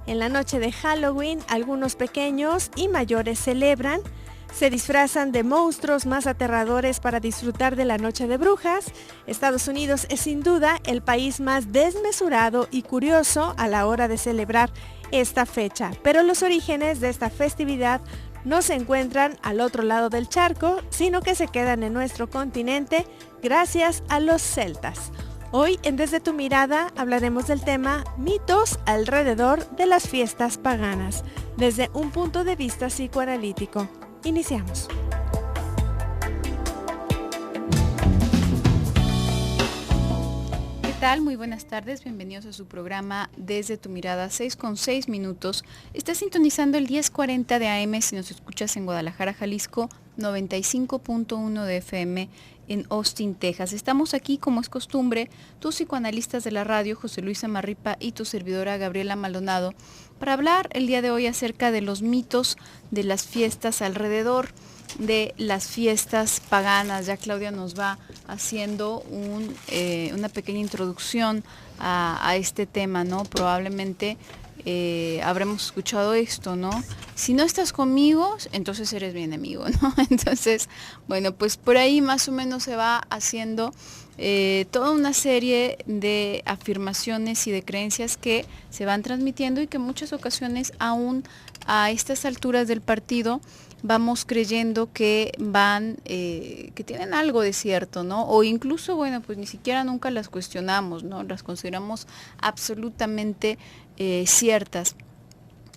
En la noche de Halloween, algunos pequeños y mayores celebran, se disfrazan de monstruos más aterradores para disfrutar de la noche de brujas. Estados Unidos es sin duda el país más desmesurado y curioso a la hora de celebrar esta fecha, pero los orígenes de esta festividad no se encuentran al otro lado del charco, sino que se quedan en nuestro continente gracias a los celtas. Hoy en Desde tu Mirada hablaremos del tema mitos alrededor de las fiestas paganas, desde un punto de vista psicoanalítico. Iniciamos. ¿Qué tal? Muy buenas tardes, bienvenidos a su programa Desde tu Mirada, 6:06. Está sintonizando el 10:40 de AM si nos escuchas en Guadalajara, Jalisco, 95.1 de FM en Austin, Texas. Estamos aquí, como es costumbre, tus psicoanalistas de la radio, José Luis Amarripa y tu servidora Gabriela Maldonado, para hablar el día de hoy acerca de los mitos de las fiestas alrededor de las fiestas paganas. Ya Claudia nos va haciendo una pequeña introducción a este tema, ¿no? Probablemente habremos escuchado esto, ¿no? Si no estás conmigo, entonces eres mi enemigo, ¿no? Entonces, bueno, pues por ahí más o menos se va haciendo toda una serie de afirmaciones y de creencias que se van transmitiendo y que en muchas ocasiones aún a estas alturas del partido vamos creyendo que que tienen algo de cierto, ¿no? O incluso, bueno, pues ni siquiera nunca las cuestionamos, ¿no? Las consideramos absolutamente ciertas.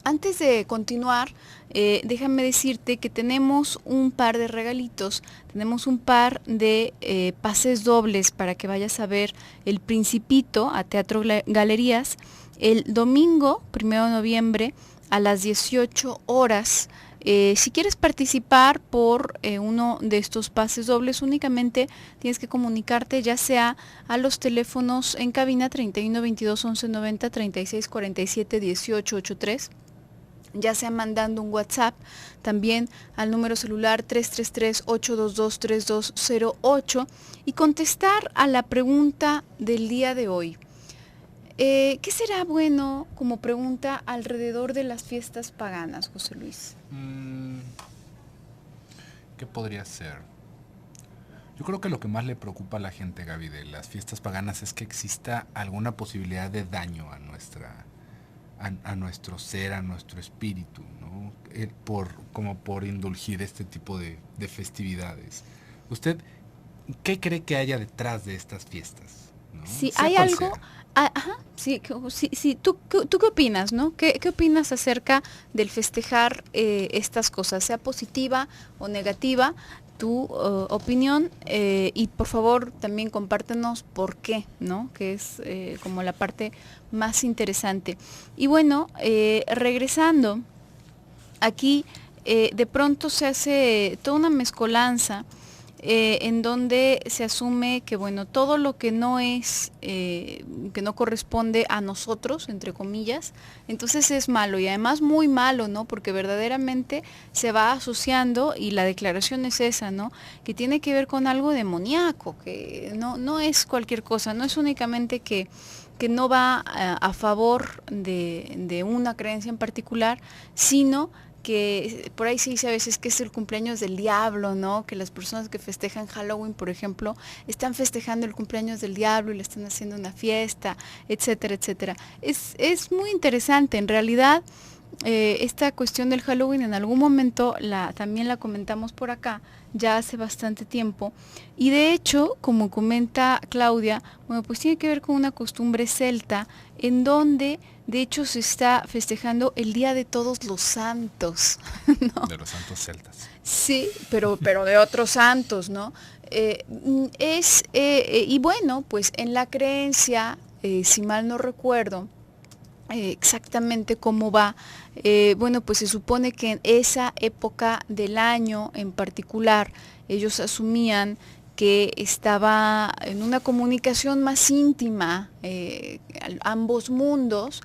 Antes de continuar, déjame decirte que tenemos un par de regalitos, tenemos un par de pases dobles para que vayas a ver El Principito a Teatro Galerías el domingo 1 de noviembre a las 18 horas. Si quieres participar por uno de estos pases dobles, únicamente tienes que comunicarte ya sea a los teléfonos en cabina 31 22 11 90 36 47 18 83, ya sea mandando un WhatsApp también al número celular 333-822-3208 y contestar a la pregunta del día de hoy. ¿Qué será bueno como pregunta alrededor de las fiestas paganas, José Luis? ¿Qué podría ser? Yo creo que lo que más le preocupa a la gente, Gaby, de las fiestas paganas es que exista alguna posibilidad de daño a nuestro ser, a nuestro espíritu, ¿no? Como por indulgir este tipo de festividades. ¿Usted qué cree que haya detrás de estas fiestas, ¿no? Si hay algo... sí. ¿Tú qué opinas, no? ¿Qué opinas acerca del festejar estas cosas, sea positiva o negativa? Tu opinión y por favor también compártenos por qué, ¿no? Que es como la parte más interesante. Y bueno, regresando, aquí de pronto se hace toda una mezcolanza en donde se asume que bueno, todo lo que no es, que no corresponde a nosotros, entre comillas, entonces es malo y además muy malo, ¿no? Porque verdaderamente se va asociando y la declaración es esa, ¿no? Que tiene que ver con algo demoníaco, que no es cualquier cosa, no es únicamente que no va a favor de una creencia en particular, sino que por ahí se dice a veces que es el cumpleaños del diablo, ¿no? Que las personas que festejan Halloween, por ejemplo, están festejando el cumpleaños del diablo y le están haciendo una fiesta, etcétera, etcétera. Es muy interesante, en realidad, esta cuestión del Halloween en algún momento también la comentamos por acá, ya hace bastante tiempo, y de hecho, como comenta Claudia, bueno, pues tiene que ver con una costumbre celta, en donde de hecho se está festejando el Día de Todos los Santos, ¿no? De los santos celtas. Sí, pero de otros santos, ¿no? Y bueno, pues en la creencia, si mal no recuerdo, exactamente cómo va, bueno, pues se supone que en esa época del año en particular, ellos asumían que estaba en una comunicación más íntima, ambos mundos,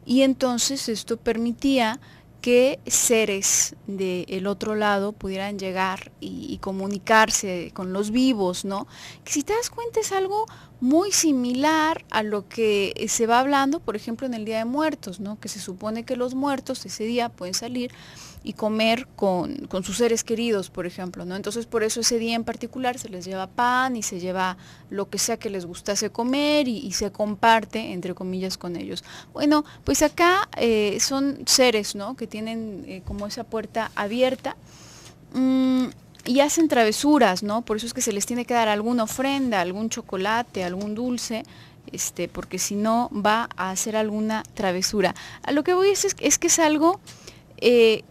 y entonces esto permitía que seres del otro lado pudieran llegar y comunicarse con los vivos, ¿no? Que si te das cuenta es algo muy similar a lo que se va hablando, por ejemplo, en el Día de Muertos, ¿no? Que se supone que los muertos ese día pueden salir y comer con sus seres queridos, por ejemplo, ¿no? Entonces, por eso ese día en particular se les lleva pan y se lleva lo que sea que les gustase comer y se comparte, entre comillas, con ellos. Bueno, pues acá son seres, ¿no? Que tienen como esa puerta abierta. Y hacen travesuras, ¿no? Por eso es que se les tiene que dar alguna ofrenda, algún chocolate, algún dulce, porque si no va a hacer alguna travesura. A lo que voy es que es algo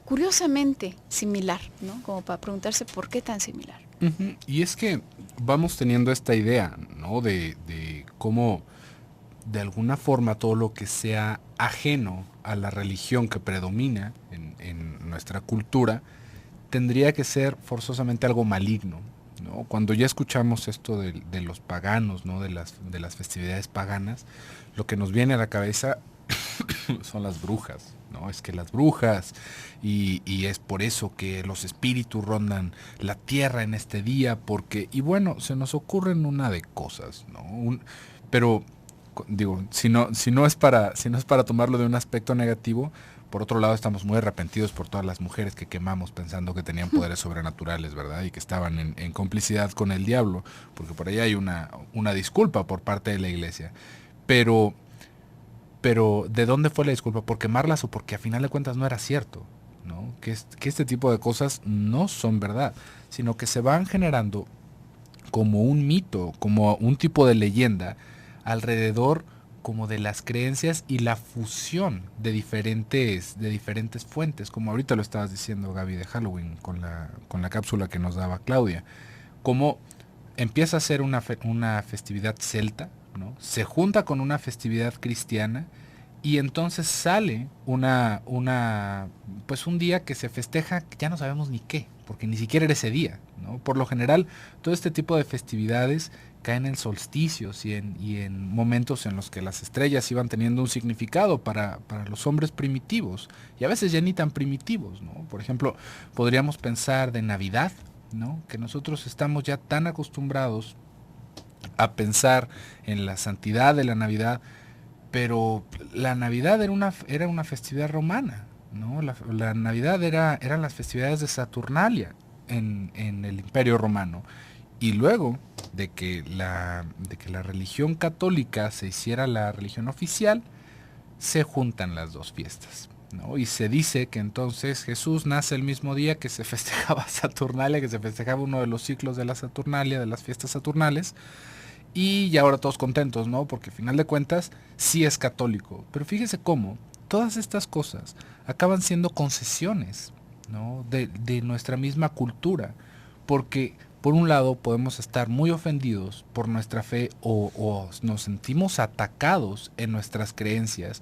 curiosamente similar, ¿no? Como para preguntarse por qué tan similar. Uh-huh. Y es que vamos teniendo esta idea, ¿no? De cómo de alguna forma todo lo que sea ajeno a la religión que predomina en nuestra cultura tendría que ser forzosamente algo maligno, ¿no? Cuando ya escuchamos esto de los paganos, ¿no? de las festividades paganas, lo que nos viene a la cabeza son las brujas, ¿no? Es que las brujas, y es por eso que los espíritus rondan la tierra en este día, y bueno, se nos ocurren una de cosas, ¿no? Pero digo, si no es para tomarlo de un aspecto negativo, por otro lado estamos muy arrepentidos por todas las mujeres que quemamos pensando que tenían poderes sobrenaturales, ¿verdad? Y que estaban en complicidad con el diablo, porque por ahí hay una disculpa por parte de la iglesia. Pero ¿de dónde fue la disculpa? ¿Por quemarlas o porque a final de cuentas no era cierto? ¿No? Que este tipo de cosas no son verdad, sino que se van generando como un mito, como un tipo de leyenda alrededor como de las creencias y la fusión de diferentes fuentes, como ahorita lo estabas diciendo, Gaby, de Halloween, con la cápsula que nos daba Claudia, como empieza a ser una festividad celta, ¿no? Se junta con una festividad cristiana y entonces sale pues un día que se festeja, que ya no sabemos ni qué, porque ni siquiera era ese día, ¿no? Por lo general, todo este tipo de festividades caen en solsticios y en momentos en los que las estrellas iban teniendo un significado para los hombres primitivos, y a veces ya ni tan primitivos, ¿no? Por ejemplo, podríamos pensar de Navidad, ¿no? Que nosotros estamos ya tan acostumbrados a pensar en la santidad de la Navidad, pero la Navidad era una festividad romana, ¿no? La Navidad eran las festividades de Saturnalia en el Imperio Romano. Y luego de que la religión católica se hiciera la religión oficial, se juntan las dos fiestas, ¿no? Y se dice que entonces Jesús nace el mismo día que se festejaba Saturnalia, que se festejaba uno de los ciclos de la Saturnalia, de las fiestas saturnales, y ahora todos contentos, ¿no? Porque al final de cuentas sí es católico. Pero fíjese cómo todas estas cosas acaban siendo concesiones, ¿no? de nuestra misma cultura, porque por un lado podemos estar muy ofendidos por nuestra fe o nos sentimos atacados en nuestras creencias,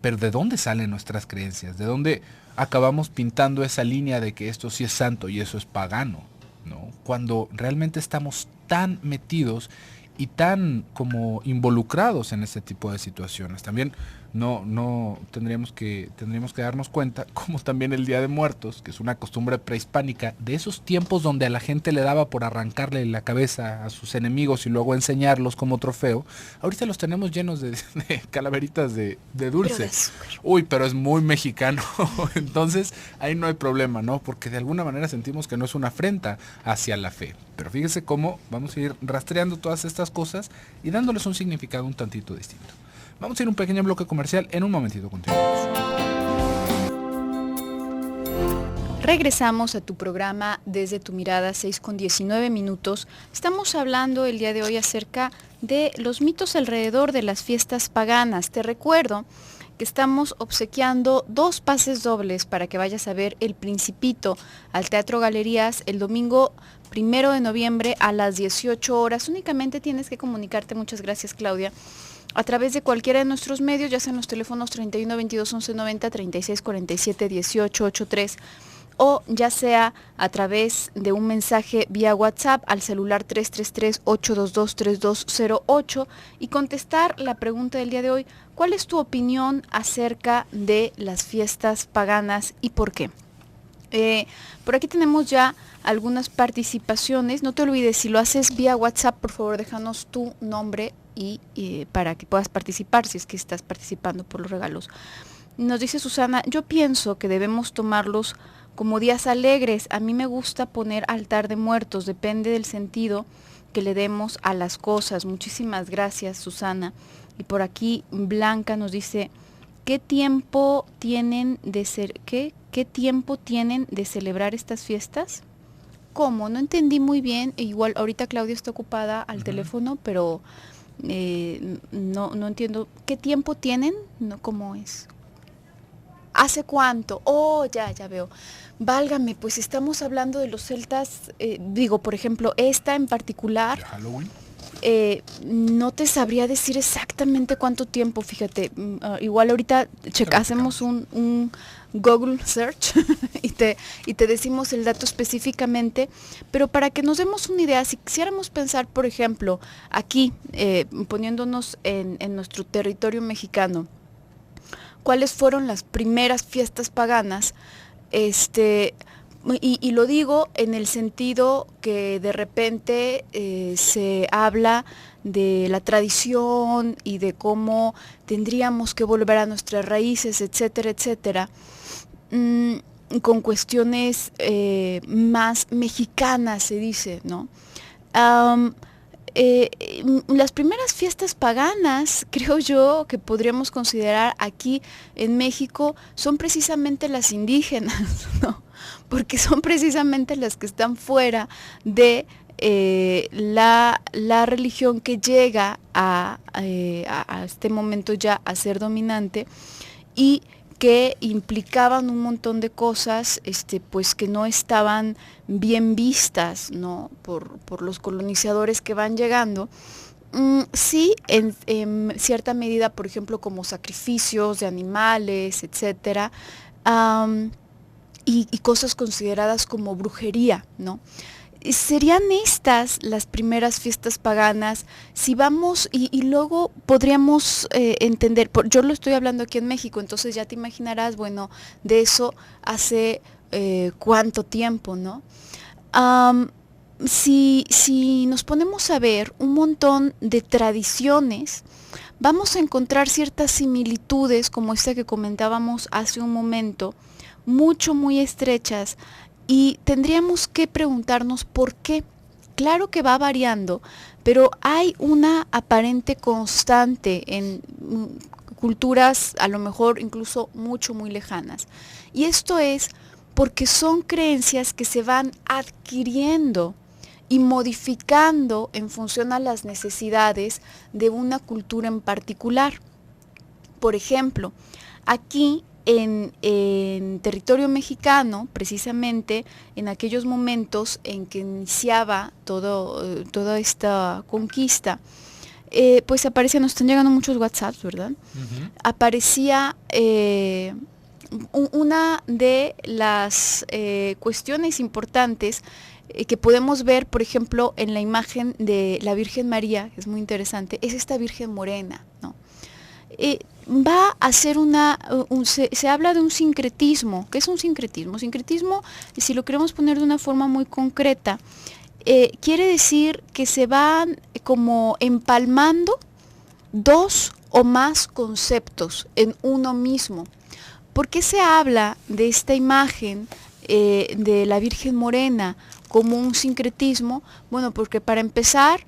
pero ¿de dónde salen nuestras creencias? ¿De dónde acabamos pintando esa línea de que esto sí es santo y eso es pagano, ¿no? Cuando realmente estamos tan metidos y tan como involucrados en este tipo de situaciones. También no tendríamos que darnos cuenta, como también el Día de Muertos, que es una costumbre prehispánica, de esos tiempos donde a la gente le daba por arrancarle la cabeza a sus enemigos y luego enseñarlos como trofeo. Ahorita los tenemos llenos de calaveritas de dulce. Uy, pero es muy mexicano. Entonces ahí no hay problema, ¿no? Porque de alguna manera sentimos que no es una afrenta hacia la fe. Pero fíjese cómo vamos a ir rastreando todas estas cosas y dándoles un significado un tantito distinto. Vamos a ir a un pequeño bloque comercial, en un momentito continuamos. Regresamos a tu programa Desde tu Mirada, 6:19. Estamos hablando el día de hoy acerca de los mitos alrededor de las fiestas paganas. Te recuerdo que estamos obsequiando 2 pases dobles para que vayas a ver El Principito al Teatro Galerías el domingo 1 de noviembre a las 18 horas. Únicamente tienes que comunicarte, muchas gracias Claudia, a través de cualquiera de nuestros medios, ya sean los teléfonos 31 22 11 90, 36 47 18 83, o ya sea a través de un mensaje vía WhatsApp al celular 333 822 3208 y contestar la pregunta del día de hoy: ¿cuál es tu opinión acerca de las fiestas paganas y por qué? Por aquí tenemos ya algunas participaciones. No te olvides, si lo haces vía WhatsApp, por favor déjanos tu nombre y para que puedas participar si es que estás participando por los regalos. Nos dice Susana, yo pienso que debemos tomarlos como días alegres. A mí me gusta poner altar de muertos, depende del sentido que le demos a las cosas. Muchísimas gracias, Susana. Y por aquí Blanca nos dice, ¿qué tiempo tienen de ¿qué tiempo tienen de celebrar estas fiestas? ¿Cómo? No entendí muy bien. Igual ahorita Claudia está ocupada al teléfono, pero no entiendo. ¿Qué tiempo tienen? No, ¿cómo es? ¿Hace cuánto? Oh, ya veo. Válgame, pues estamos hablando de los celtas, por ejemplo, esta en particular. ¿De Halloween? No te sabría decir exactamente cuánto tiempo, fíjate. Igual ahorita hacemos un Google search y te decimos el dato específicamente, pero para que nos demos una idea, si quisiéramos pensar, por ejemplo, aquí, poniéndonos en nuestro territorio mexicano, cuáles fueron las primeras fiestas paganas, y lo digo en el sentido que de repente se habla de la tradición y de cómo tendríamos que volver a nuestras raíces, etcétera, etcétera, con cuestiones más mexicanas, se dice, ¿no? Las primeras fiestas paganas, creo yo, que podríamos considerar aquí en México, son precisamente las indígenas, ¿no? Porque son precisamente las que están fuera de la religión que llega a este momento ya a ser dominante y que implicaban un montón de cosas pues que no estaban bien vistas, ¿no? por los colonizadores que van llegando. Sí, en cierta medida, por ejemplo, como sacrificios de animales, etcétera, y cosas consideradas como brujería, ¿no? Serían estas las primeras fiestas paganas, si vamos, y luego podríamos entender, yo lo estoy hablando aquí en México, entonces ya te imaginarás, bueno, de eso hace cuánto tiempo, ¿no? Si nos ponemos a ver un montón de tradiciones, vamos a encontrar ciertas similitudes, como esta que comentábamos hace un momento, muy estrechas, y tendríamos que preguntarnos por qué. Claro que va variando, pero hay una aparente constante en culturas a lo mejor incluso muy lejanas. Y esto es porque son creencias que se van adquiriendo y modificando en función a las necesidades de una cultura en particular. Por ejemplo, aquí en territorio mexicano, precisamente en aquellos momentos en que iniciaba toda esta conquista, pues aparecía, nos están llegando muchos WhatsApps, ¿verdad? Uh-huh. Aparecía una de las cuestiones importantes que podemos ver, por ejemplo, en la imagen de la Virgen María, que es muy interesante, es esta Virgen morena, ¿no? Va a ser se habla de un sincretismo. ¿Qué es un sincretismo? Sincretismo, si lo queremos poner de una forma muy concreta, quiere decir que se van como empalmando dos o más conceptos en uno mismo. ¿Por qué se habla de esta imagen de la Virgen Morena como un sincretismo? Bueno, porque para empezar,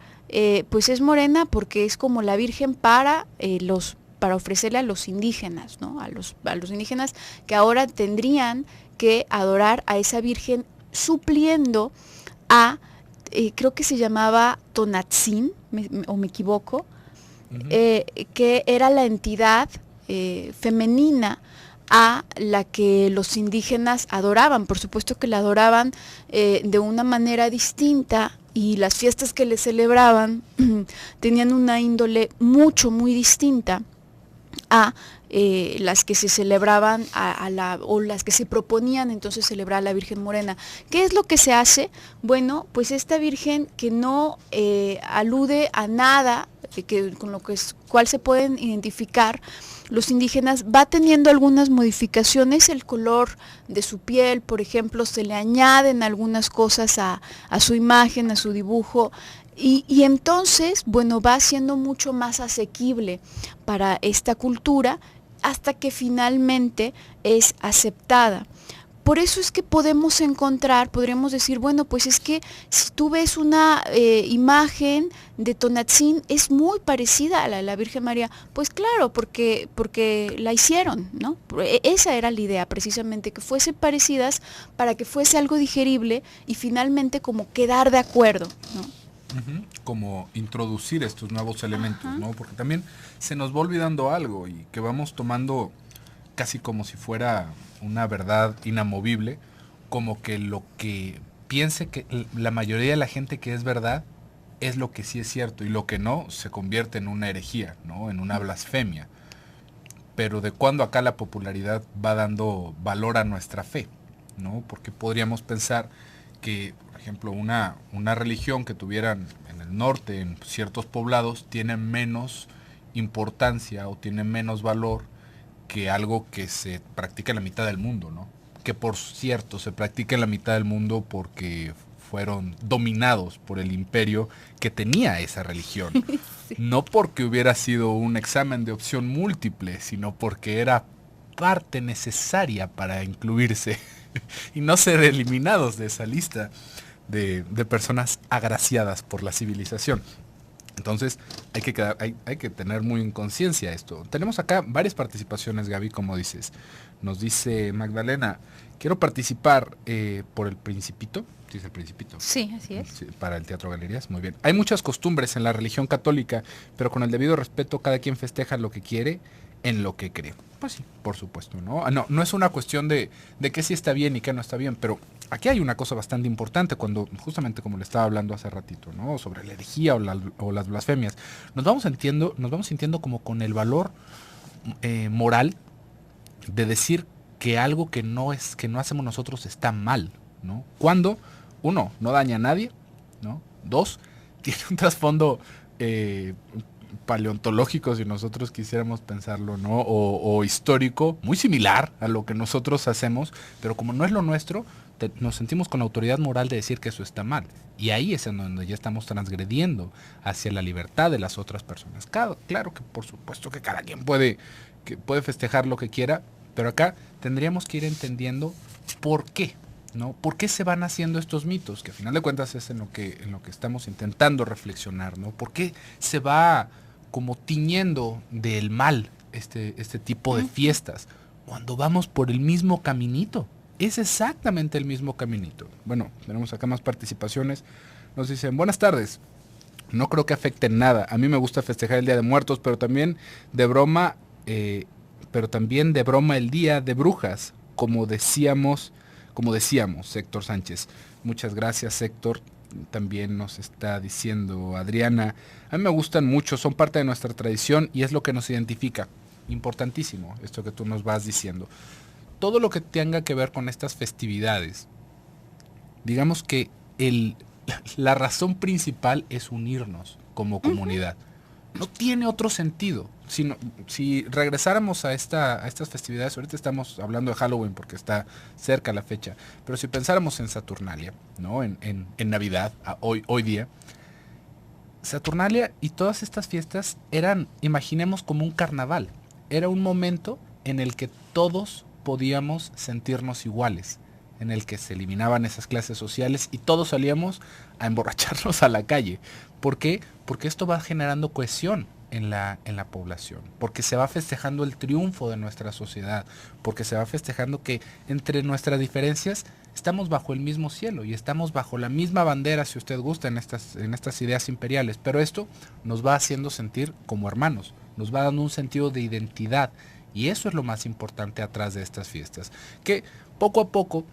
pues es morena porque es como la Virgen para ofrecerle a los indígenas, ¿no? A los indígenas que ahora tendrían que adorar a esa Virgen supliendo a, creo que se llamaba Tonatzin, o me equivoco, uh-huh. Que era la entidad femenina a la que los indígenas adoraban. Por supuesto que la adoraban de una manera distinta, y las fiestas que le celebraban tenían una índole muy distinta a las que se celebraban o las que se proponían entonces celebrar a la Virgen Morena. ¿Qué es lo que se hace? Bueno, pues esta Virgen que no alude a nada con lo cual se pueden identificar los indígenas, va teniendo algunas modificaciones. El color de su piel, por ejemplo, se le añaden algunas cosas a su imagen, a su dibujo. Y entonces, bueno, va siendo mucho más asequible para esta cultura hasta que finalmente es aceptada. Por eso es que podríamos decir, bueno, pues es que si tú ves una imagen de Tonantzin, es muy parecida a la Virgen María. Pues claro, porque la hicieron, ¿no? Esa era la idea, precisamente, que fuesen parecidas para que fuese algo digerible y finalmente como quedar de acuerdo, ¿no? Como introducir estos nuevos elementos, ¿no? Porque también se nos va olvidando algo y que vamos tomando casi como si fuera una verdad inamovible, como que lo que piense que la mayoría de la gente que es verdad es lo que sí es cierto y lo que no se convierte en una herejía, ¿no? En una blasfemia. Pero de cuándo acá la popularidad va dando valor a nuestra fe, ¿no? Porque podríamos pensar que, por ejemplo, una religión que tuvieran en el norte, en ciertos poblados, tiene menos importancia o tiene menos valor que algo que se practica en la mitad del mundo, ¿no? Que por cierto se practica en la mitad del mundo porque fueron dominados por el imperio que tenía esa religión. Sí. No porque hubiera sido un examen de opción múltiple, sino porque era parte necesaria para incluirse y no ser eliminados de esa lista de personas agraciadas por la civilización. Entonces hay que tener muy en conciencia esto. Tenemos acá varias participaciones, Gaby, como dices. Nos dice Magdalena, quiero participar por el Principito. ¿Sí es el Principito? Sí, así es. Sí, para el Teatro Galerías, muy bien. Hay muchas costumbres en la religión católica, pero con el debido respeto cada quien festeja lo que quiere en lo que cree. Pues sí, por supuesto, ¿no? No es una cuestión de qué sí está bien y qué no está bien, pero aquí hay una cosa bastante importante cuando, justamente como le estaba hablando hace ratito, ¿no? Sobre la herejía o las blasfemias. Nos vamos sintiendo como con el valor moral de decir que algo que no hacemos nosotros está mal, ¿no? Cuando, uno, no daña a nadie, ¿no? Dos, tiene un trasfondo paleontológico, si nosotros quisiéramos pensarlo, ¿no? O histórico, muy similar a lo que nosotros hacemos, pero como no es lo nuestro, nos sentimos con la autoridad moral de decir que eso está mal. Y ahí es en donde ya estamos transgrediendo hacia la libertad de las otras personas. Claro que por supuesto que cada quien puede festejar lo que quiera, pero acá tendríamos que ir entendiendo por qué, ¿no? ¿Por qué se van haciendo estos mitos? Que a final de cuentas es en lo que estamos intentando reflexionar, ¿no? ¿Por qué se va como tiñendo del mal este tipo de fiestas cuando vamos por el mismo caminito? Es exactamente el mismo caminito. Bueno, tenemos acá más participaciones. Nos dicen, buenas tardes. No creo que afecte en nada. A mí me gusta festejar el Día de Muertos, pero también de broma el Día de Brujas, como decíamos, Héctor Sánchez. Muchas gracias, Héctor. También nos está diciendo Adriana, a mí me gustan mucho, son parte de nuestra tradición y es lo que nos identifica. Importantísimo esto que tú nos vas diciendo. Todo lo que tenga que ver con estas festividades, digamos que la razón principal es unirnos como comunidad. No tiene otro sentido. Si regresáramos a estas festividades, ahorita estamos hablando de Halloween porque está cerca la fecha, pero si pensáramos en Saturnalia, ¿no? En Navidad, hoy día, Saturnalia y todas estas fiestas eran, imaginemos, como un carnaval. Era un momento en el que todos podíamos sentirnos iguales, en el que se eliminaban esas clases sociales y todos salíamos a emborracharnos a la calle. ¿Por qué? Porque esto va generando cohesión en la población, porque se va festejando el triunfo de nuestra sociedad, porque se va festejando que entre nuestras diferencias estamos bajo el mismo cielo y estamos bajo la misma bandera, si usted gusta, en estas ideas imperiales, pero esto nos va haciendo sentir como hermanos, nos va dando un sentido de identidad. Y eso es lo más importante atrás de estas fiestas, que poco a poco,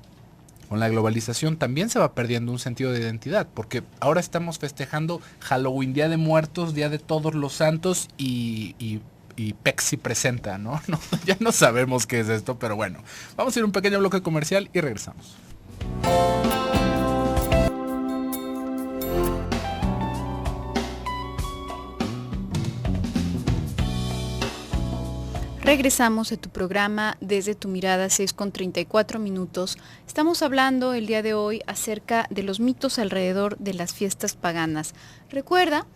con la globalización, también se va perdiendo un sentido de identidad, porque ahora estamos festejando Halloween, Día de Muertos, Día de Todos los Santos y Pepsi presenta, ¿no? Ya no sabemos qué es esto, pero bueno, vamos a ir a un pequeño bloque comercial y regresamos. Regresamos a tu programa Desde tu Mirada, 6:34 minutos. Estamos hablando el día de hoy acerca de los mitos alrededor de las fiestas paganas. Recuerda,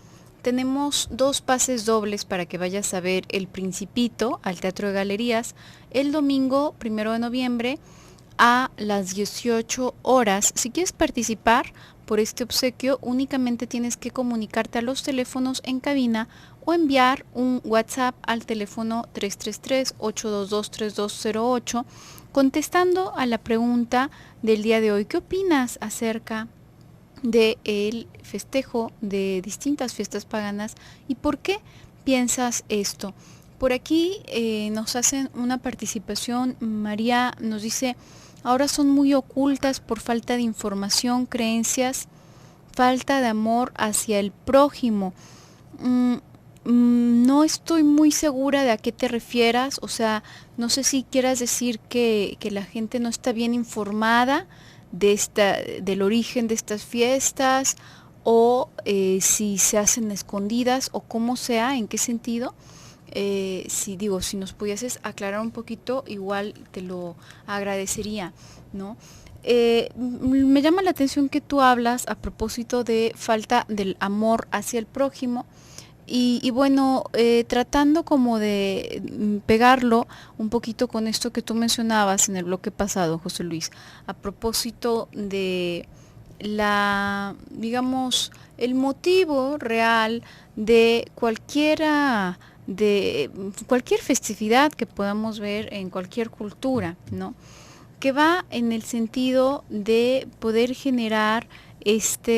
tenemos 2 pases dobles para que vayas a ver El Principito al Teatro de Galerías el domingo 1 de noviembre a las 18 horas. Si quieres participar por este obsequio, únicamente tienes que comunicarte a los teléfonos en cabina o enviar un WhatsApp al teléfono 333-822-3208 contestando a la pregunta del día de hoy. ¿Qué opinas acerca del festejo de distintas fiestas paganas y por qué piensas esto? Por aquí nos hacen una participación. María nos dice: ahora son muy ocultas por falta de información, creencias, falta de amor hacia el prójimo. No estoy muy segura de a qué te refieras, o sea, no sé si quieras decir que la gente no está bien informada del origen de estas fiestas, o si se hacen escondidas, o cómo sea, en qué sentido. Si nos pudieses aclarar un poquito, igual te lo agradecería, ¿no? Me llama la atención que tú hablas a propósito de falta del amor hacia el prójimo. Y bueno, tratando como de pegarlo un poquito con esto que tú mencionabas en el bloque pasado, José Luis, a propósito de el motivo real de cualquier festividad que podamos ver en cualquier cultura, ¿no? Que va en el sentido de poder generar esta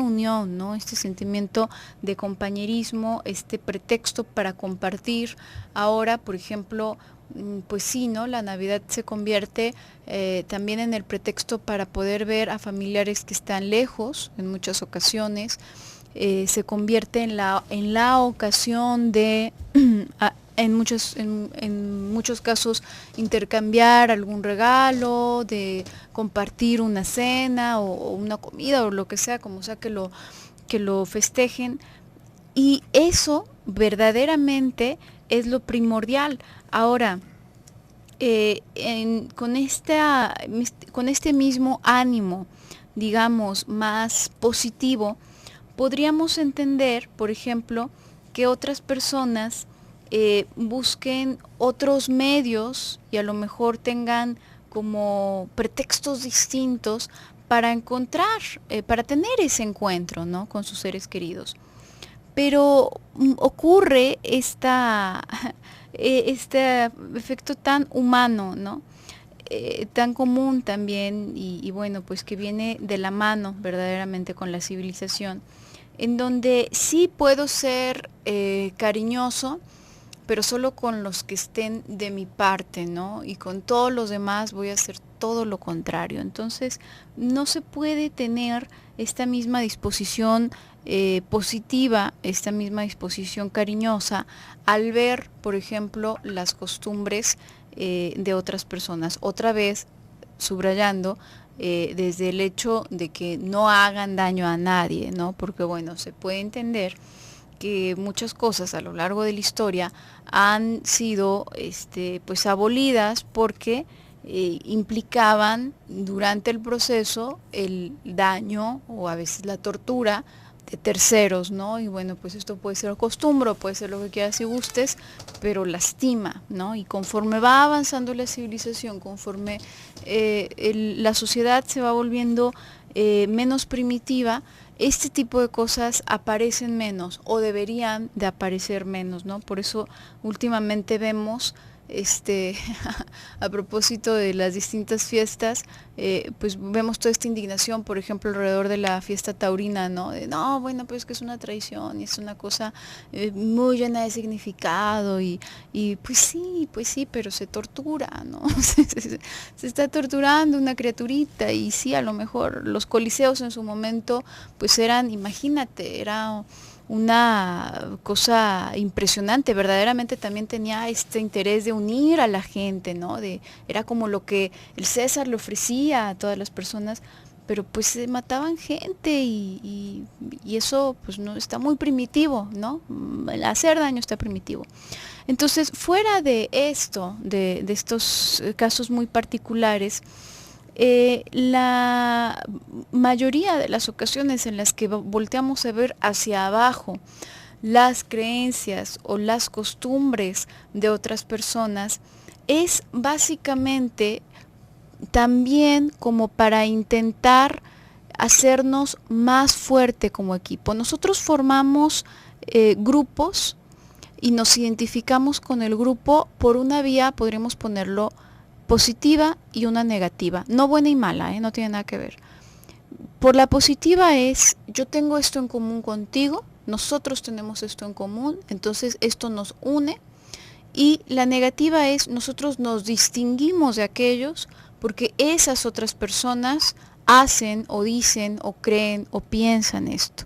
unión, ¿no? Este sentimiento de compañerismo, este pretexto para compartir. Ahora, por ejemplo, pues sí, ¿no? La Navidad se convierte también en el pretexto para poder ver a familiares que están lejos en muchas ocasiones. Se convierte en la ocasión de en muchos casos intercambiar algún regalo, de compartir una cena o una comida o lo que sea, como sea que lo festejen. Y eso verdaderamente es lo primordial. Ahora, con este mismo ánimo, digamos, más positivo, podríamos entender, por ejemplo, que otras personas busquen otros medios y a lo mejor tengan como pretextos distintos para para tener ese encuentro, ¿no? Con sus seres queridos. Pero ocurre este efecto tan humano, ¿no? Tan común también y bueno, pues que viene de la mano verdaderamente con la civilización, en donde sí puedo ser cariñoso, pero solo con los que estén de mi parte, ¿no? Y con todos los demás voy a hacer todo lo contrario. Entonces, no se puede tener esta misma disposición positiva, esta misma disposición cariñosa, al ver, por ejemplo, las costumbres de otras personas. Otra vez, subrayando, desde el hecho de que no hagan daño a nadie, ¿no? Porque, bueno, se puede entender que muchas cosas a lo largo de la historia han sido pues abolidas porque implicaban durante el proceso el daño o a veces la tortura de terceros, ¿no? Y bueno, pues esto puede ser costumbre, puede ser lo que quieras y gustes, pero lastima, ¿no? Y conforme va avanzando la civilización, conforme la sociedad se va volviendo menos primitiva, este tipo de cosas aparecen menos o deberían de aparecer menos, ¿no? Por eso últimamente vemos a propósito de las distintas fiestas, pues vemos toda esta indignación, por ejemplo, alrededor de la fiesta taurina, ¿no? No, bueno, pues que es una traición y es una cosa muy llena de significado y pues sí, pero se tortura, ¿no? se está torturando una criaturita y sí, a lo mejor los coliseos en su momento, pues imagínate, era una cosa impresionante, verdaderamente también tenía este interés de unir a la gente, ¿no? Era como lo que el César le ofrecía a todas las personas, pero pues se mataban gente y eso pues no está muy primitivo, ¿no? El hacer daño está primitivo. Entonces, fuera de esto, de estos casos muy particulares, la mayoría de las ocasiones en las que volteamos a ver hacia abajo las creencias o las costumbres de otras personas es básicamente también como para intentar hacernos más fuerte como equipo. Nosotros formamos grupos y nos identificamos con el grupo por una vía, podríamos ponerlo, positiva y una negativa. No buena y mala, no tiene nada que ver. Por la positiva es, yo tengo esto en común contigo, nosotros tenemos esto en común, entonces esto nos une. Y la negativa es, nosotros nos distinguimos de aquellos porque esas otras personas hacen o dicen o creen o piensan esto.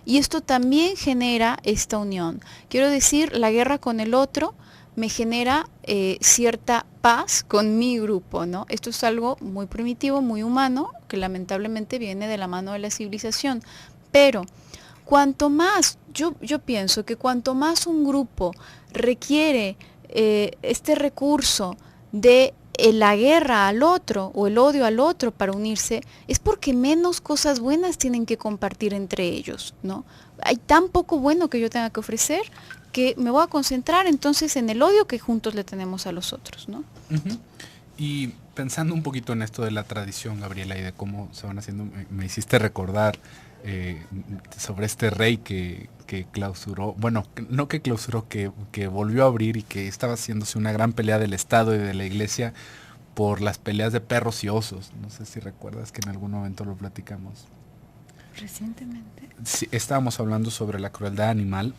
Y esto también genera esta unión. Quiero decir, la guerra con el otro me genera cierta paz con mi grupo, ¿no? Esto es algo muy primitivo, muy humano, que lamentablemente viene de la mano de la civilización. Pero cuanto más, yo pienso que cuanto más un grupo requiere este recurso de la guerra al otro o el odio al otro para unirse, es porque menos cosas buenas tienen que compartir entre ellos, ¿no? Hay tan poco bueno que yo tenga que ofrecer que me voy a concentrar entonces en el odio que juntos le tenemos a los otros, ¿no? Uh-huh. Y pensando un poquito en esto de la tradición, Gabriela, y de cómo se van haciendo, me hiciste recordar sobre este rey que clausuró, bueno, no que clausuró, que volvió a abrir y que estaba haciéndose una gran pelea del Estado y de la Iglesia por las peleas de perros y osos. No sé si recuerdas que en algún momento lo platicamos. Recientemente. Sí, estábamos hablando sobre la crueldad animal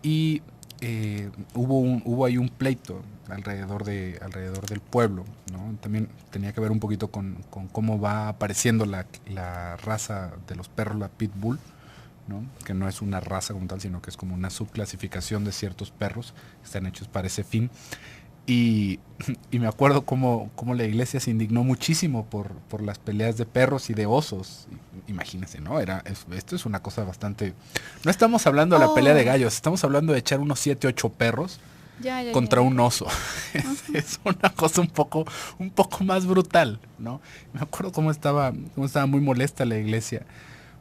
y hubo ahí un pleito alrededor del pueblo, ¿no? También tenía que ver un poquito con cómo va apareciendo la raza de los perros, la pitbull, ¿no? Que no es una raza como tal, sino que es como una subclasificación de ciertos perros que están hechos para ese fin. Y me acuerdo cómo la iglesia se indignó muchísimo por las peleas de perros y de osos. Imagínense, ¿no? Esto es una cosa bastante... No estamos hablando de la pelea de gallos, estamos hablando de echar unos 7, 8 perros contra un oso. Es una cosa un poco más brutal, ¿no? Me acuerdo cómo estaba muy molesta la iglesia,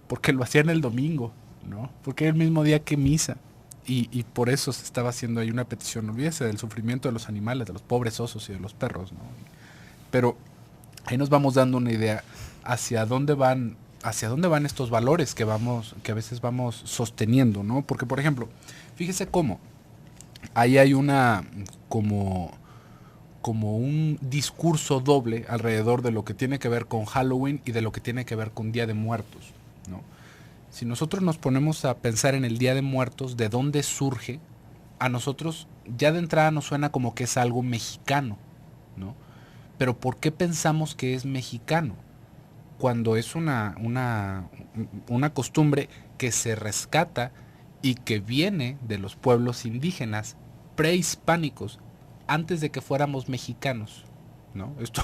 porque lo hacían el domingo, ¿no? Porque era el mismo día que misa. Y por eso se estaba haciendo ahí una petición. Olvídese del sufrimiento de los animales, de los pobres osos y de los perros, ¿no? Pero ahí nos vamos dando una idea hacia dónde van estos valores que a veces vamos sosteniendo, ¿no? Porque, por ejemplo, fíjese cómo ahí hay una como un discurso doble alrededor de lo que tiene que ver con Halloween y de lo que tiene que ver con Día de Muertos, ¿no? Si nosotros nos ponemos a pensar en el Día de Muertos, de dónde surge, a nosotros ya de entrada nos suena como que es algo mexicano, ¿no? Pero ¿por qué pensamos que es mexicano? Cuando es una costumbre que se rescata y que viene de los pueblos indígenas prehispánicos antes de que fuéramos mexicanos, ¿no? Esto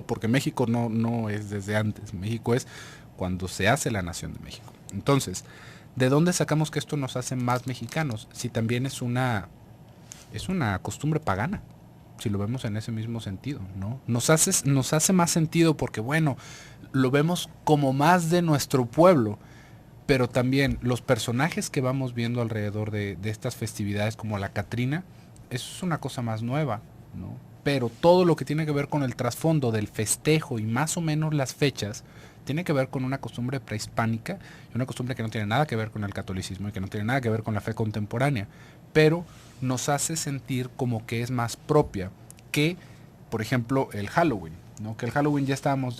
porque México no es desde antes, México es cuando se hace la nación de México. Entonces, ¿de dónde sacamos que esto nos hace más mexicanos? Si también es una costumbre pagana, si lo vemos en ese mismo sentido, ¿no? Nos hace más sentido porque, bueno, lo vemos como más de nuestro pueblo, pero también los personajes que vamos viendo alrededor de estas festividades, como la Catrina, eso es una cosa más nueva, ¿no? Pero todo lo que tiene que ver con el trasfondo del festejo y más o menos las fechas, tiene que ver con una costumbre prehispánica, una costumbre que no tiene nada que ver con el catolicismo y que no tiene nada que ver con la fe contemporánea, pero nos hace sentir como que es más propia que, por ejemplo, el Halloween, ¿no? Que el Halloween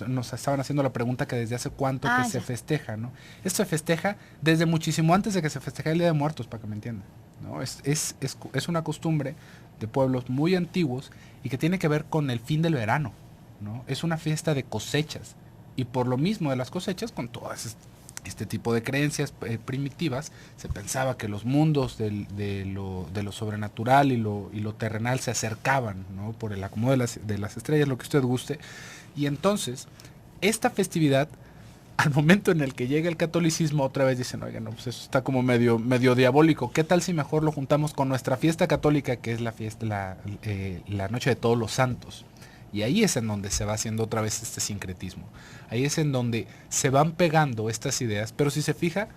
nos estaban haciendo la pregunta que desde hace cuánto se festeja, ¿no? Esto se festeja desde muchísimo antes de que se festeje el Día de Muertos, para que me entiendan, ¿no? Es una costumbre de pueblos muy antiguos y que tiene que ver con el fin del verano, ¿no? Es una fiesta de cosechas. Y por lo mismo de las cosechas, con todas este tipo de creencias primitivas, se pensaba que los mundos de lo sobrenatural y lo terrenal se acercaban, ¿no? Por el acomodo de las estrellas, lo que usted guste. Y entonces, esta festividad al momento en el que llega el catolicismo, otra vez dicen, oigan, no, pues eso está como medio diabólico. ¿Qué tal si mejor lo juntamos con nuestra fiesta católica, que es la fiesta, la noche de todos los santos? Y ahí es en donde se va haciendo otra vez este sincretismo. Ahí es en donde se van pegando estas ideas, pero si se fija,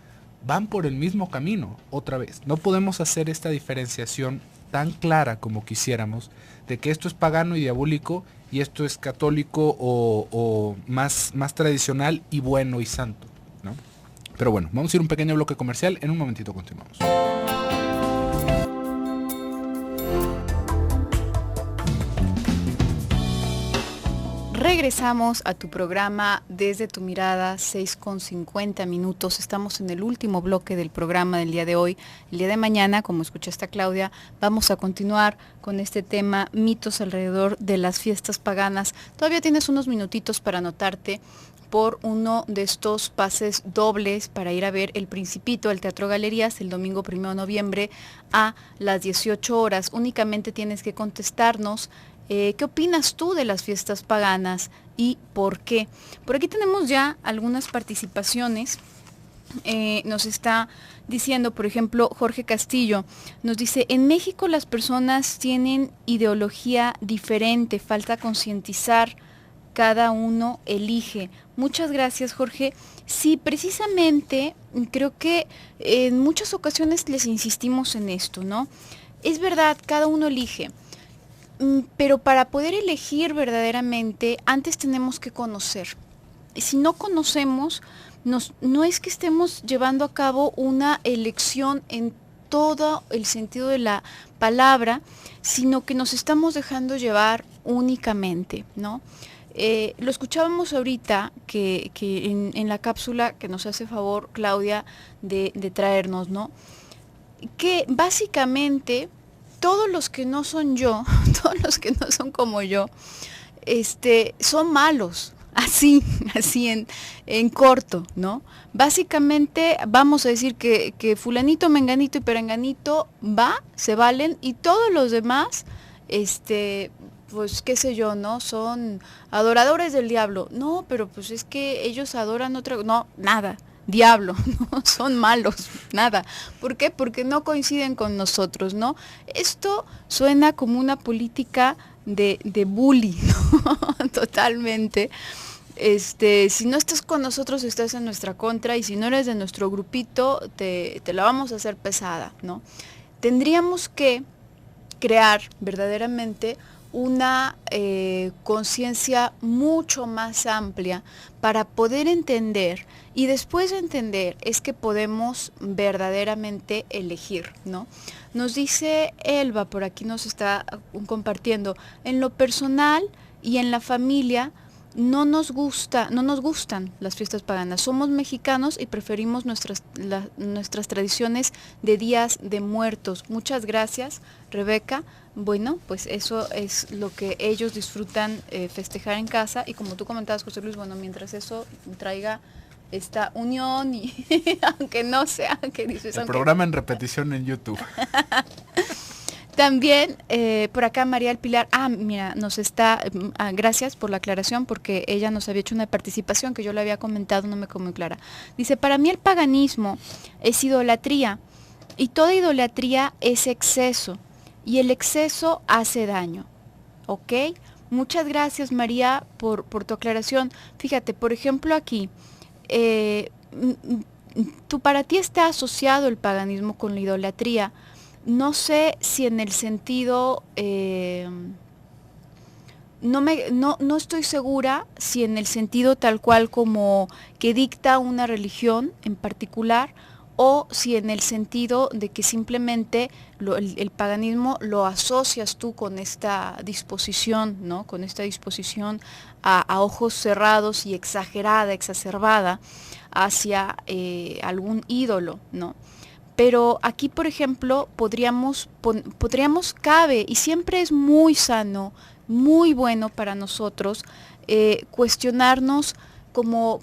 van por el mismo camino otra vez. No podemos hacer esta diferenciación tan clara como quisiéramos, de que esto es pagano y diabólico y esto es católico o más tradicional y bueno y santo, ¿no? Pero bueno, vamos a ir a un pequeño bloque comercial, en un momentito continuamos. Regresamos a tu programa Desde tu Mirada, 6:50 minutos. Estamos en el último bloque del programa del día de hoy. El día de mañana, como escuchaste a Claudia, vamos a continuar con este tema, mitos alrededor de las fiestas paganas. Todavía tienes unos minutitos para anotarte por uno de estos pases dobles para ir a ver El Principito, el Teatro Galerías, el domingo 1 de noviembre a las 18 horas. Únicamente tienes que contestarnos ¿qué opinas tú de las fiestas paganas y por qué? Por aquí tenemos ya algunas participaciones. Nos está diciendo, por ejemplo, Jorge Castillo, nos dice, en México las personas tienen ideología diferente, falta concientizar, cada uno elige. Muchas gracias, Jorge. Sí, precisamente, creo que en muchas ocasiones les insistimos en esto, ¿no? Es verdad, cada uno elige. Pero para poder elegir verdaderamente, antes tenemos que conocer. Y si no conocemos, no es que estemos llevando a cabo una elección en todo el sentido de la palabra, sino que nos estamos dejando llevar únicamente, ¿no? Lo escuchábamos ahorita que en la cápsula que nos hace favor Claudia de traernos, ¿no? Que básicamente todos los que no son yo, todos los que no son como yo, son malos, así en corto, ¿no? Básicamente vamos a decir que fulanito, menganito y perenganito se valen y todos los demás, pues qué sé yo, ¿no? Son adoradores del diablo. No, pero pues es que ellos adoran otra, no, nada. Diablo, no son malos, nada. ¿Por qué? Porque no coinciden con nosotros, ¿no? Esto suena como una política de bully, ¿no? Totalmente. Si no estás con nosotros, estás en nuestra contra, y si no eres de nuestro grupito, te la vamos a hacer pesada, ¿no? Tendríamos que crear verdaderamente una conciencia mucho más amplia para poder entender, y después de entender es que podemos verdaderamente elegir, ¿no? Nos dice Elba, por aquí nos está compartiendo, en lo personal y en la familia no nos gustan las fiestas paganas. Somos mexicanos y preferimos nuestras tradiciones de días de muertos. Muchas gracias, Rebeca. Bueno, pues eso es lo que ellos disfrutan festejar en casa, y como tú comentabas, José Luis, bueno, mientras eso traiga esta unión y aunque no sea, que dices, el programa en repetición en YouTube. También por acá María del Pilar, mira, nos está, gracias por la aclaración, porque ella nos había hecho una participación que yo le había comentado, no me quedó muy clara. Dice, para mí el paganismo es idolatría, y toda idolatría es exceso, y el exceso hace daño, ¿ok? Muchas gracias, María, por tu aclaración. Fíjate, por ejemplo aquí, para ti está asociado el paganismo con la idolatría. No sé si en el sentido, no estoy segura si en el sentido tal cual como que dicta una religión en particular, o si en el sentido de que simplemente el paganismo lo asocias tú con esta disposición, ¿no? Con esta disposición a ojos cerrados y exagerada, exacerbada hacia algún ídolo, ¿no? Pero aquí, por ejemplo, cabe, y siempre es muy sano, muy bueno para nosotros, cuestionarnos, como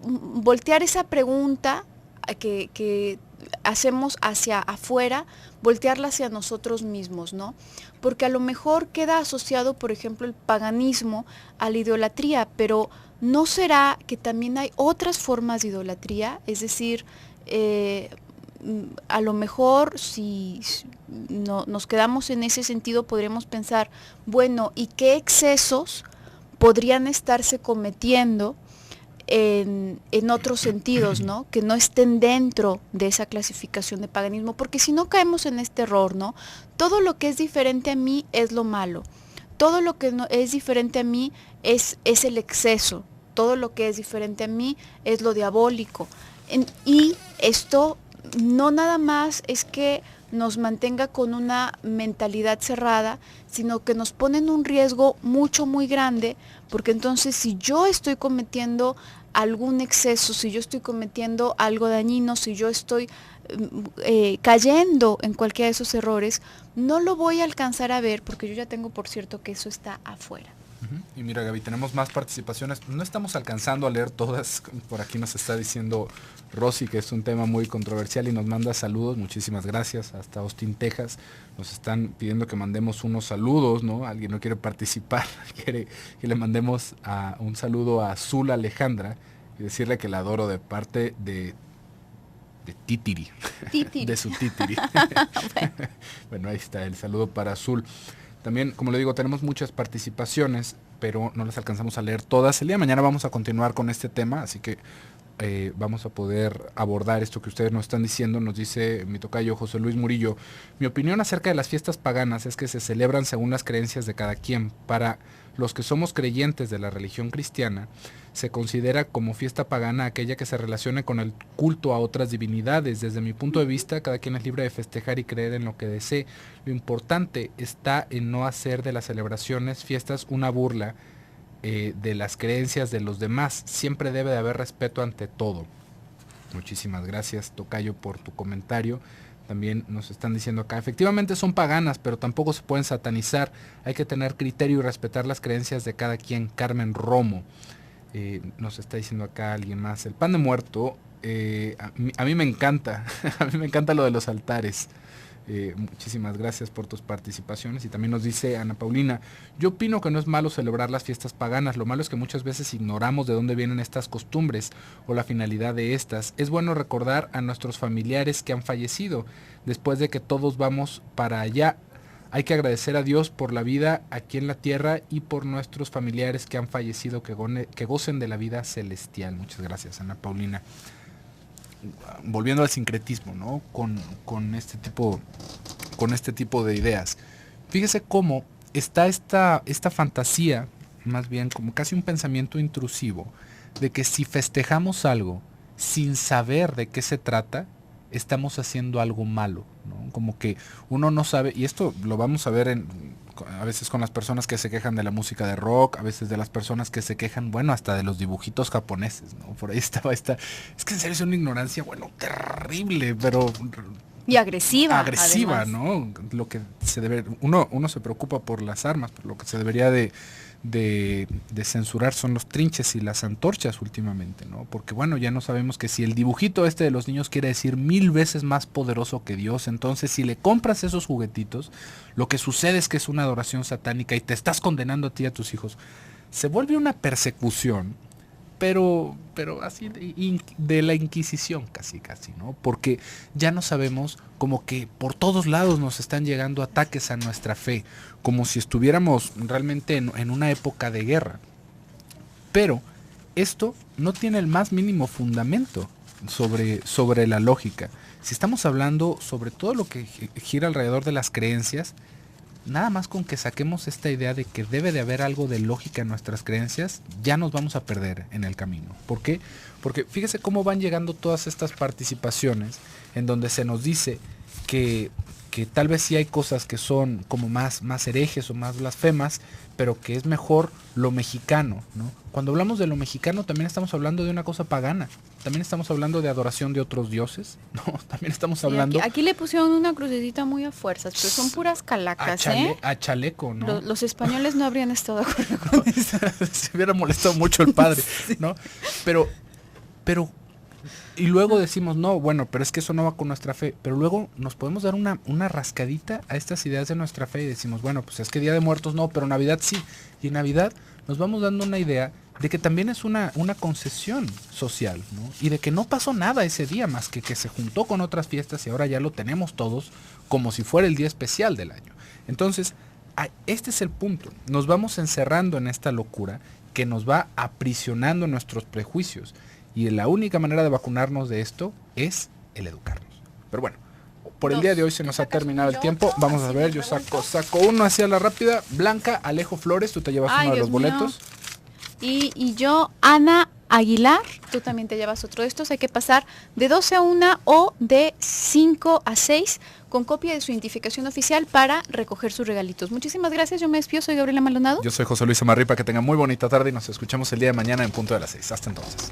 voltear esa pregunta que hacemos hacia afuera, voltearla hacia nosotros mismos, ¿no? Porque a lo mejor queda asociado, por ejemplo, el paganismo a la idolatría, pero ¿no será que también hay otras formas de idolatría? Es decir, a lo mejor si no, nos quedamos en ese sentido, podríamos pensar, bueno, ¿y qué excesos podrían estarse cometiendo en otros sentidos, ¿no? Que no estén dentro de esa clasificación de paganismo? Porque si no caemos en este error, ¿no? Todo lo que es diferente a mí es lo malo, todo lo que no es diferente a mí es el exceso, todo lo que es diferente a mí es lo diabólico. Y esto no nada más es que nos mantenga con una mentalidad cerrada, sino que nos pone en un riesgo muy grande, porque entonces si yo estoy cometiendo algún exceso, si yo estoy cometiendo algo dañino, si yo estoy cayendo en cualquiera de esos errores, no lo voy a alcanzar a ver, porque yo ya tengo por cierto que eso está afuera. Y mira, Gaby, tenemos más participaciones. No estamos alcanzando a leer todas. Por aquí nos está diciendo Rosy que es un tema muy controversial y nos manda saludos. Muchísimas gracias. Hasta Austin, Texas. Nos están pidiendo que mandemos unos saludos, ¿no? Alguien no quiere participar. Quiere que le mandemos un saludo a Azul Alejandra y decirle que la adoro de parte de Titiri. De su Titiri. Bueno, ahí está el saludo para Azul. También, como le digo, tenemos muchas participaciones, pero no las alcanzamos a leer todas. El día de mañana vamos a continuar con este tema, así que vamos a poder abordar esto que ustedes nos están diciendo. Nos dice mi tocayo José Luis Murillo: mi opinión acerca de las fiestas paganas es que se celebran según las creencias de cada quien. Para los que somos creyentes de la religión cristiana, se considera como fiesta pagana aquella que se relacione con el culto a otras divinidades. Desde mi punto de vista, cada quien es libre de festejar y creer en lo que desee. Lo importante está en no hacer de las celebraciones, fiestas, una burla de las creencias de los demás. Siempre debe de haber respeto ante todo. Muchísimas gracias, tocayo, por tu comentario. También nos están diciendo acá, efectivamente son paganas, pero tampoco se pueden satanizar. Hay que tener criterio y respetar las creencias de cada quien. Carmen Romo. Nos está diciendo acá alguien más, el pan de muerto, a mí me encanta, a mí me encanta lo de los altares. Muchísimas gracias por tus participaciones. Y también nos dice Ana Paulina: yo opino que no es malo celebrar las fiestas paganas, lo malo es que muchas veces ignoramos de dónde vienen estas costumbres o la finalidad de estas. Es bueno recordar a nuestros familiares que han fallecido. Después de que todos vamos para allá, hay que agradecer a Dios por la vida aquí en la tierra y por nuestros familiares que han fallecido, que gocen de la vida celestial. Muchas gracias, Ana Paulina. Volviendo al sincretismo, ¿no? Con este tipo de ideas. Fíjese cómo está esta fantasía, más bien como casi un pensamiento intrusivo, de que si festejamos algo sin saber de qué se trata, estamos haciendo algo malo, ¿no? Como que uno no sabe, y esto lo vamos a ver a veces con las personas que se quejan de la música de rock, a veces de las personas que se quejan, bueno, hasta de los dibujitos japoneses, ¿no? Por ahí estaba es que en serio es una ignorancia, bueno, terrible, pero... Y agresiva. Agresiva, además. ¿no? Lo que se debe, uno se preocupa por las armas, pero lo que se debería de censurar son los trinches y las antorchas últimamente, ¿no? Porque bueno, ya no sabemos que si el dibujito de los niños quiere decir 1000 veces más poderoso que Dios, entonces si le compras esos juguetitos, lo que sucede es que es una adoración satánica y te estás condenando a ti y a tus hijos. Se vuelve una persecución, pero así de la Inquisición casi, ¿no? Porque ya no sabemos, como que por todos lados nos están llegando ataques a nuestra fe, como si estuviéramos realmente en una época de guerra. Pero esto no tiene el más mínimo fundamento sobre la lógica. Si estamos hablando sobre todo lo que gira alrededor de las creencias, nada más con que saquemos esta idea de que debe de haber algo de lógica en nuestras creencias, ya nos vamos a perder en el camino. ¿Por qué? Porque fíjese cómo van llegando todas estas participaciones en donde se nos dice que tal vez sí hay cosas que son como más herejes o más blasfemas, pero que es mejor lo mexicano, ¿no? Cuando hablamos de lo mexicano también estamos hablando de una cosa pagana, también estamos hablando de adoración de otros dioses, ¿no? También estamos hablando... Aquí le pusieron una crucecita muy a fuerzas, pero son puras calacas, a chaleco, ¿no? Los españoles no habrían estado de acuerdo con eso. Se hubiera molestado mucho el padre, ¿no? Sí. Pero, ¿por qué? Porque fíjese cómo está esta Y luego decimos, no, bueno, pero es que eso no va con nuestra fe. Pero luego nos podemos dar una rascadita a estas ideas de nuestra fe y decimos, bueno, pues es que Día de Muertos no, pero Navidad sí. Y en Navidad nos vamos dando una idea de que también es una concesión social, ¿no? Y de que no pasó nada ese día más que se juntó con otras fiestas y ahora ya lo tenemos todos como si fuera el día especial del año. Entonces, este es el punto. Nos vamos encerrando en esta locura que nos va aprisionando nuestros prejuicios. Y la única manera de vacunarnos de esto es el educarnos. Pero bueno, por el día de hoy se nos ha terminado el tiempo. Vamos a ver, yo saco uno hacia la rápida. Blanca, Alejo Flores, tú te llevas uno de los boletos. Y yo, Ana Aguilar, tú también te llevas otro de estos. Hay que pasar de 12 a 1 o de 5 a 6 con copia de su identificación oficial para recoger sus regalitos. Muchísimas gracias, yo me despido, soy Gabriela Maldonado. Yo soy José Luis Amarripa, que tengan muy bonita tarde y nos escuchamos el día de mañana en punto de las 6. Hasta entonces.